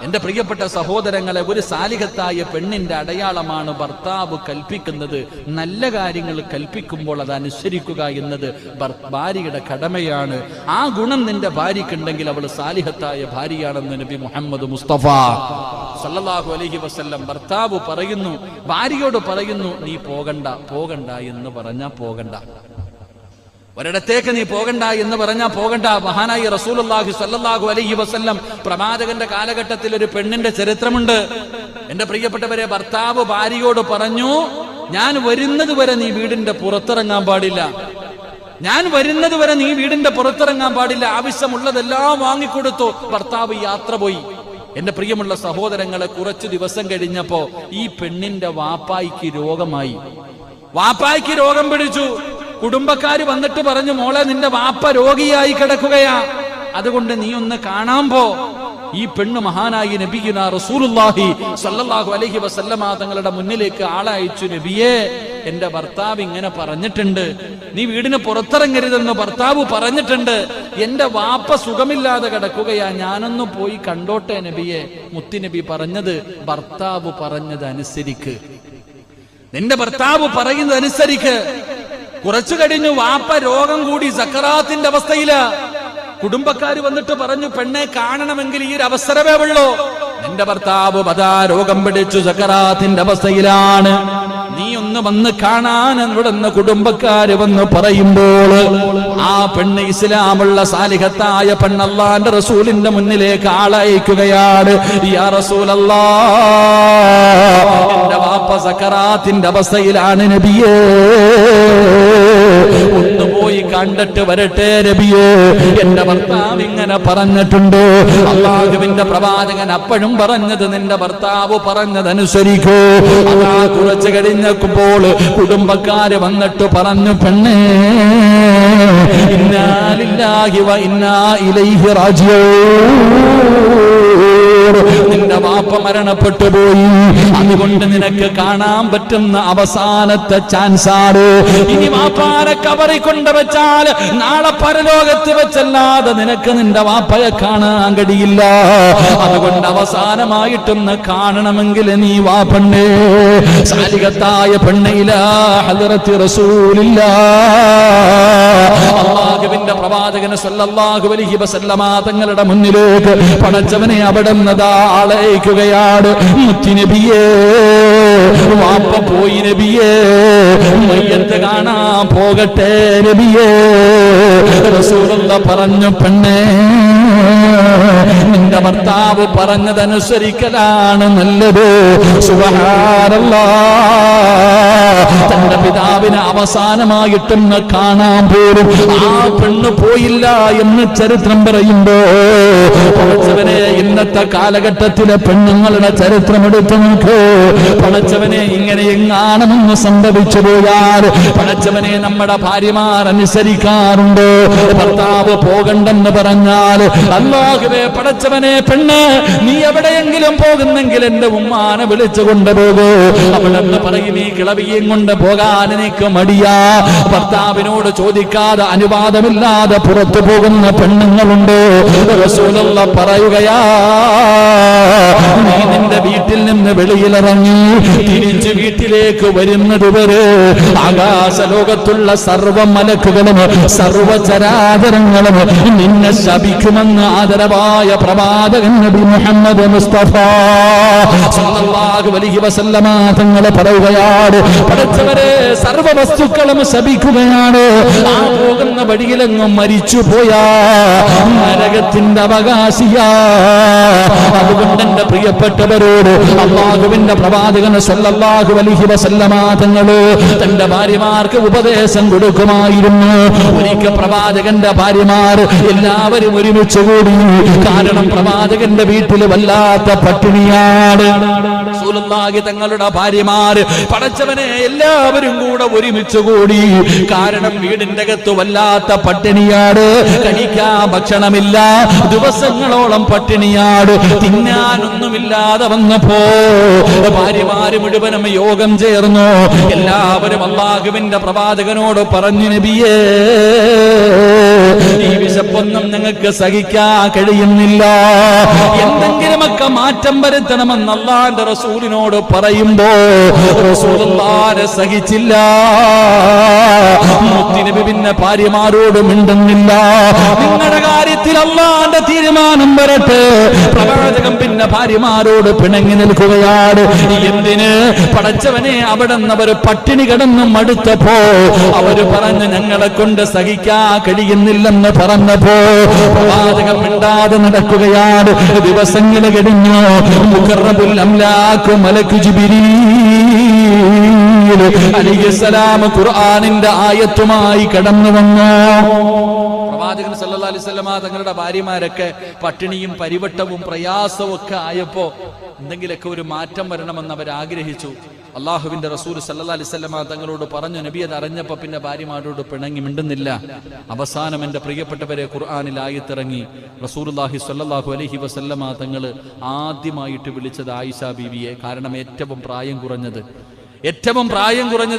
എന്റെ പ്രിയപ്പെട്ട സഹോദരങ്ങളെ, ഒരു സാലിഹത്തായ പെണ്ണിന്റെ അടയാളമാണ് ഭർത്താവ് കൽപ്പിക്കുന്നത്. നല്ല കാര്യങ്ങൾ കൽപ്പിക്കുമ്പോൾ അത് അനുസരിക്കുക എന്നത് ഭാര്യയുടെ കടമയാണ്. ആ ഗുണം നിന്റെ ഭാര്യക്കുണ്ടെങ്കിൽ അവൾ സാലിഹത്തായ ഭാര്യയാണെന്ന് നബി മുഹമ്മദ് മുസ്തഫ സല്ലല്ലാഹു അലൈഹി വസല്ലം. ഭർത്താവ് പറയുന്നു, ഭാര്യയോട് പറയുന്നു, നീ പോകണ്ട എന്ന് പറഞ്ഞാ പോകണ്ട, ഒരിടത്തേക്ക് നീ പോകണ്ട എന്ന് പറഞ്ഞാ പോകണ്ട. മഹാനായ റസൂലുള്ളാഹി സ്വല്ലല്ലാഹു അലൈഹി വസല്ലം പ്രവാചകന്റെ കാലഘട്ടത്തിൽ ഒരു പെണ്ണിന്റെ ചരിത്രമുണ്ട്. എന്റെ പ്രിയപ്പെട്ടവരെ, ഭർത്താവ് ഭാര്യയോട് പറഞ്ഞു, ഞാൻ വരുന്നത് വരെ നീ വീടിന്റെ പുറത്തിറങ്ങാൻ പാടില്ല, ഞാൻ വരുന്നത് വരെ നീ വീടിന്റെ പുറത്തിറങ്ങാൻ പാടില്ല. ആവശ്യമുള്ളതെല്ലാം വാങ്ങിക്കൊടുത്തു. ഭർത്താവ് യാത്ര പോയി. എന്റെ പ്രിയമുള്ള സഹോദരങ്ങളെ, കുറച്ചു ദിവസം കഴിഞ്ഞപ്പോ ഈ പെണ്ണിന്റെ വാപ്പായ്ക്ക് രോഗമായി. വാപ്പായ്ക്ക് രോഗം പിടിച്ചു. കുടുംബക്കാര് വന്നിട്ട് പറഞ്ഞു, മോളെ നിന്റെ വാപ്പ രോഗിയായി കിടക്കുകയാ, അതുകൊണ്ട് നീ ഒന്ന് കാണാൻ പോ. ഈ പെണ്ണ് മഹാനായി നബിയുനാ റസൂലുള്ളാഹി സ്വല്ലല്ലാഹു അലൈഹി വസല്ലമ തങ്ങളുടെ മുന്നിലേക്ക് ആളയച്ചു. നബിയേ, എന്റെ ഭർത്താവ് ഇങ്ങനെ പറഞ്ഞിട്ടുണ്ട്, നീ വീടിന് പുറത്തിറങ്ങരുതെന്ന് ഭർത്താവ് പറഞ്ഞിട്ടുണ്ട്. എന്റെ വാപ്പ സുഖമില്ലാതെ കിടക്കുകയാ, ഞാനൊന്ന് പോയി കണ്ടോട്ടെ നബിയെ. മുത്തുനബി പറഞ്ഞത്, ഭർത്താവ് പറഞ്ഞത് അനുസരിക്ക്, നിന്റെ ഭർത്താവ് പറയുന്നത് അനുസരിക്ക്. കുറച്ചു കഴിഞ്ഞു വാപ്പ രോഗം കൂടി സക്കറാത്തിന്റെ അവസ്ഥയില്. കുടുംബക്കാര് വന്നിട്ട് പറഞ്ഞു, പെണ്ണെ കാണണമെങ്കിൽ ഈ ഒരു അവസരമേ ഉള്ളൂ. നിന്റെ ഭർത്താവ് ബദാ രോഗം പിടിച്ചു സക്കറാത്തിന്റെ അവസ്ഥയിലാണ്, നീ ഒന്ന് വന്ന് കാണാൻ ഇവിടുന്ന് കുടുംബക്കാര് വന്ന് പറയുമ്പോൾ ആ പെണ്ണ് ഇസ്ലാമുള്ള സാലിഹത്തായ പെണ്ണ് അല്ലാഹുവിന്റെ റസൂലിന്റെ മുന്നിലേക്ക് ആളയക്കുകയാണ്. യാ റസൂലല്ലാഹ്, എന്റെ വാപ്പ സക്കറാത്തിന്റെ അവസ്ഥയിലാണ് നബിയേ, ഒന്ന് പോയി കണ്ടിട്ട് വരട്ടെ നബിയേ. എന്റെ ഭർത്താവ് ഇങ്ങനെ പറഞ്ഞിട്ടുണ്ട്. അല്ലാഹുവിന്റെ പ്രവാചകൻ അപ്പോഴും പറഞ്ഞത്, നിന്റെ ഭർത്താവ് പറഞ്ഞതനുസരിക്കൂ. അതാ കുറച്ച് കഴിഞ്ഞപ്പോൾ കുടുംബക്കാര് വന്നിട്ട് പറഞ്ഞു, പെണ്ണേ, ഇന്നാ ലില്ലാഹി വ ഇന്നാ ഇലൈഹി റാജിഊൻ, നിന്റെ വാപ്പ മരണപ്പെട്ടു പോയി, അതുകൊണ്ട് നിനക്ക് കാണാൻ പറ്റുന്ന അവസാനത്തെ ചാൻസാണ്. ഇനി വാപ്പാനെ കബറിൽ കൊണ്ടുവച്ചാൽ നാളെ പരലോകത്ത് വെച്ചല്ലാതെ നിനക്ക് നിന്റെ വാപ്പയെ കാണാൻ കഴിയില്ല. അതുകൊണ്ട് അവസാനമായിട്ടൊന്ന് കാണണമെങ്കിൽ നീ വാ പെണ്ണേ, സാലിഹത്തായ പെണ്ണയിലാ ഹദ്റത്തി റസൂലില്ലാഹ്. അല്ലാഹുവിന്റെ പ്രവാചകൻ സല്ലല്ലാഹു അലൈഹി വസല്ലമ തങ്ങളുടെ മുന്നിലേക്ക് പടച്ചവനെ അവിടുന്നതാ ആളയക്കുകയാണ്. മുത്തുനബിയേ, വാപ്പ പോയി നബിയേ, മയ്യത്ത് കാണാൻ പോകട്ടെ നബിയേ. റസൂലുള്ളാഹി പറഞ്ഞു, പെണ്ണേ, നിന്റെ ഭർത്താവ് പറഞ്ഞതനുസരിക്കലാണ് നല്ലത്. സുബ്ഹാനല്ലാഹ്, തന്റെ പിതാവിനെ അവസാനമായിട്ടൊന്ന് കാണാൻ പോലും ആ പെണ്ണ് പോയില്ല എന്ന് ചരിത്രം പറയുമ്പോ, പടച്ചവനെ, ഇന്നത്തെ കാലഘട്ടത്തിലെ പെണ്ണുങ്ങളുടെ ചരിത്രം എടുത്തു നോക്ക്. പടച്ചവനെ, ഇങ്ങനെ എങ്ങാണെന്ന് സംഭവിച്ചു പോയാൽ പടച്ചവനെ നമ്മുടെ ഭാര്യമാർ അനുസരിക്കാറുണ്ട്. ഭർത്താവ് പോകണ്ടെന്ന് പറഞ്ഞാൽ, അല്ലാഹുവേ പടച്ചവനെ, പെണ്ണ് നീ എവിടെയെങ്കിലും പോകുന്നെങ്കിൽ എന്റെ ഉമ്മാനെ വിളിച്ചു കൊണ്ടുപോകൂ. അവളെന്ന് പറയും, ഈ കിളവിയും കൊണ്ട് പോകാൻ എനിക്ക് മടിയാ. ഭർത്താവിനോട് ചോദിക്കാതെ അനുവാദമില്ലാതെ പുറത്തു പോകുന്ന പെണ്ണുങ്ങളുണ്ട്. റസൂലുള്ളാഹി പറയുകയാ, നീ നിന്റെ വീട്ടിൽ നിന്ന് വെളിയിലിറങ്ങി തിരിച്ച് വീട്ടിലേക്ക് വരുന്നത് വരെ ആകാശലോകത്തുള്ള സർവ്വ മലക്കുകളും സർവ്വചരാചരങ്ങളും നിന്നെ ശപിക്കുമെന്ന് ആദരവായ പ്രവാചകൻ നബി മുഹമ്മദ് മുസ്തഫ സല്ലല്ലാഹു അലൈഹി വസല്ലമ തങ്ങൾ പറയുകയാണ്, പടച്ചവരെ, സർവ്വ വസ്തുക്കളും ശപിക്കുകയാണ്. ആ പോകുന്ന വഴിയിലെങ്ങും മരിച്ചു പോയാ നരകത്തിന്റെ അവകാശിയാ. അതുകൊണ്ട് എന്റെ പ്രിയപ്പെട്ടവരോട് അല്ലാഹുവിന്റെ പ്രവാചകൻ സല്ലല്ലാഹു അലൈഹി വസല്ലമ തങ്ങൾ തന്റെ ഭാര്യമാർക്ക് ഉപദേശം കൊടുക്കുമായിരുന്നു. ഒരിക്കൽ പ്രവാചകന്റെ ഭാര്യമാർ എല്ലാവരും ഒരുമിച്ച് കൂടി. കാരണം പ്രവാചകന്റെ വീട്ടിൽ വല്ലാത്ത പട്ടിണിയാണ്. റസൂലുള്ളാഹി തങ്ങളുടെ ഭാര്യമാർ, പടച്ചവനെ, എല്ലാവരും കൂടെ ഒരുമിച്ച് കൂടി. കാരണം വീടിന്റെ അകത്ത് വല്ലാത്ത പട്ടിണിയാണ്, കഴിക്കാൻ ഭക്ഷണമില്ല, ദിവസങ്ങളോളം പട്ടിണിയാണ്, തിന്നാനൊന്നുമില്ലാതെ വന്നപ്പോ ഭാര്യമാര് മുഴുവനും യോഗം ചേർന്നു. എല്ലാവരും അല്ലാഹുവിന്റെ പ്രവാചകനോട് പറഞ്ഞു, നബിയേ, ഈ വിശപ്പ് ഒന്നും ഞങ്ങൾക്ക് സഹിക്കാൻ കഴിയുന്നില്ല, എന്തെങ്കിലുമൊക്കെ മാറ്റം വരുത്തണമെന്ന് അല്ലാഹുവിന്റെ റസൂലിനോട് പറയുമ്പോ റസൂലുള്ളാഹിനെ സഹിച്ചില്ല. മുത്തുനബി പിന്നെ ഭാര്യമാരോട് മിണ്ടുന്നില്ല. നിങ്ങളുടെ കാര്യത്തിൽ അല്ലാഹുവിന്റെ തീരുമാനം വരട്ടെ. പ്രവാചകൻ പിന്നെ ഭാര്യമാരോട് പിണങ്ങി നിൽക്കുകയാണ്. എന്തിന്? പടച്ചവനെ, അവിടെ നിന്ന് അവർ പട്ടിണി കിടന്ന് മടുത്തപ്പോ അവര് പറഞ്ഞു ഞങ്ങളെ കൊണ്ട് സഹിക്കാൻ കഴിയുന്നില്ലെന്ന് പറഞ്ഞപ്പോ പ്രവാചകൻ മിണ്ടാതെ നടക്കുകയാണ്. ദിവസങ്ങൾ കഴിഞ്ഞു. മുഖറബുൽ അംലാഖ് മലക്ക് ജിബ്രീൽ അലൈഹിസ്സലാം ഖുർആനിന്റെ ആയത്തുമായി കടന്നു വന്നു. പ്രവാചകൻ സല്ലല്ലാഹു അലൈഹി വസല്ലമ തങ്ങളുടെ ഭാര്യമാരൊക്കെ പട്ടിണിയും പരിവട്ടവും പ്രയാസവും ഒക്കെ ആയപ്പോ എന്തെങ്കിലുമൊക്കെ ഒരു മാറ്റം വരണമെന്ന് അവർ ആഗ്രഹിച്ചു. അള്ളാഹുവിന്റെ റസൂൽ സല്ലല്ലാഹു അലൈഹി വസല്ലമ തങ്ങളോട് പറഞ്ഞു. നബി അത് അറിഞ്ഞപ്പോ പിന്നെ ഭാര്യമാരോട് പിണങ്ങി മിണ്ടുന്നില്ല. അവസാനം എന്റെ പ്രിയപ്പെട്ടവരെ ഖുർആനിൽ ആയത്തിറങ്ങി. റസൂലുള്ളാഹി സ്വല്ലല്ലാഹു അലൈഹി വസല്ലമ തങ്ങൾ ആദ്യമായിട്ട് വിളിച്ചത് ആയിഷ ബീവിയെ. കാരണം ഏറ്റവും പ്രായം കുറഞ്ഞത്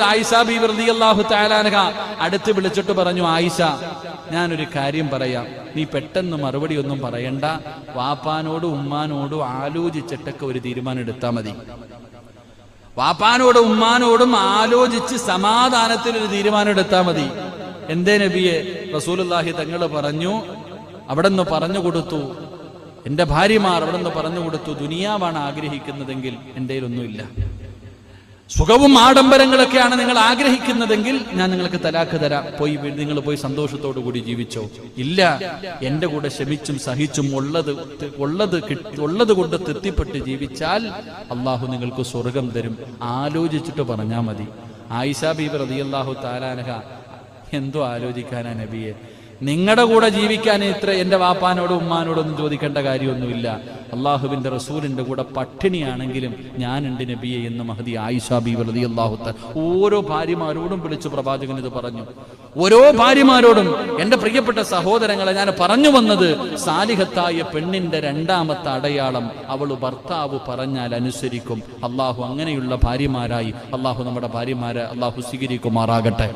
ആയിഷ ബീവി റളിയല്ലാഹു തആല അൻഹ അടുത്ത് വിളിച്ചിട്ട് പറഞ്ഞു, ആയിഷ, ഞാനൊരു കാര്യം പറയാം, നീ പെട്ടെന്ന് മറുപടി ഒന്നും പറയണ്ട. വാപ്പാനോടും ഉമ്മാനോടും ആലോചിച്ചിട്ടൊക്കെ ഒരു തീരുമാനം എടുത്താൽ മതി. വാപ്പാനോടും ഉമ്മാനോടും ആലോചിച്ച് സമാധാനത്തിൽ ഒരു തീരുമാനം എടുത്താൽ മതി. എന്തേ നബിയെ? റസൂലുള്ളാഹി തങ്ങൾ പറഞ്ഞു, അവിടെ നിന്ന് പറഞ്ഞു കൊടുത്തു, എന്റെ ഭാര്യമാർ അവിടെ നിന്ന് പറഞ്ഞു കൊടുത്തു, ദുനിയാവാണ് ആഗ്രഹിക്കുന്നതെങ്കിൽ എൻ്റെ കയ്യിലൊന്നുമില്ല. സുഖവും ആഡംബരങ്ങളൊക്കെയാണ് നിങ്ങൾ ആഗ്രഹിക്കുന്നതെങ്കിൽ ഞാൻ നിങ്ങൾക്ക് തലാഖ് തരാം, നിങ്ങൾ പോയി സന്തോഷത്തോടു കൂടി ജീവിച്ചോ. ഇല്ല, എന്റെ കൂടെ ക്ഷമിച്ചും സഹിച്ചും ഉള്ളത് കൊണ്ട് തൃപ്തിപ്പെട്ട് ജീവിച്ചാൽ അള്ളാഹു നിങ്ങൾക്ക് സ്വർഗം തരും. ആലോചിച്ചിട്ട് പറഞ്ഞാൽ മതി. ആയിഷ ബീബി റളിയല്ലാഹു തആല അൻഹ, എന്തോ ആലോചിക്കാനാ നബിയെ? നിങ്ങളുടെ കൂടെ ജീവിക്കാൻ ഇത്ര എന്റെ വാപ്പാനോടും ഉമ്മാനോടൊന്നും ചോദിക്കേണ്ട കാര്യമൊന്നുമില്ല. അള്ളാഹുവിന്റെ റസൂലിന്റെ കൂടെ പട്ടിണിയാണെങ്കിലും ഞാനുണ്ട് നബിയെ എന്ന് മഹദി ആയിഷ ബീവി റളിയല്ലാഹു തആല ഓരോ ഭാര്യമാരോടും വിളിച്ചു പ്രവാചകൻ ഇത് പറഞ്ഞു. ഓരോ ഭാര്യമാരോടും, എന്റെ പ്രിയപ്പെട്ട സഹോദരങ്ങളെ, ഞാൻ പറഞ്ഞു വന്നത് സാലിഹത്തായ പെണ്ണിന്റെ രണ്ടാമത്തെ അടയാളം അവൾ ഭർത്താവ് പറഞ്ഞാൽ അനുസരിക്കും. അള്ളാഹു അങ്ങനെയുള്ള ഭാര്യമാരായി അള്ളാഹു നമ്മുടെ ഭാര്യമാരെ അള്ളാഹു സ്വീകരിക്കുമാറാകട്ടെ.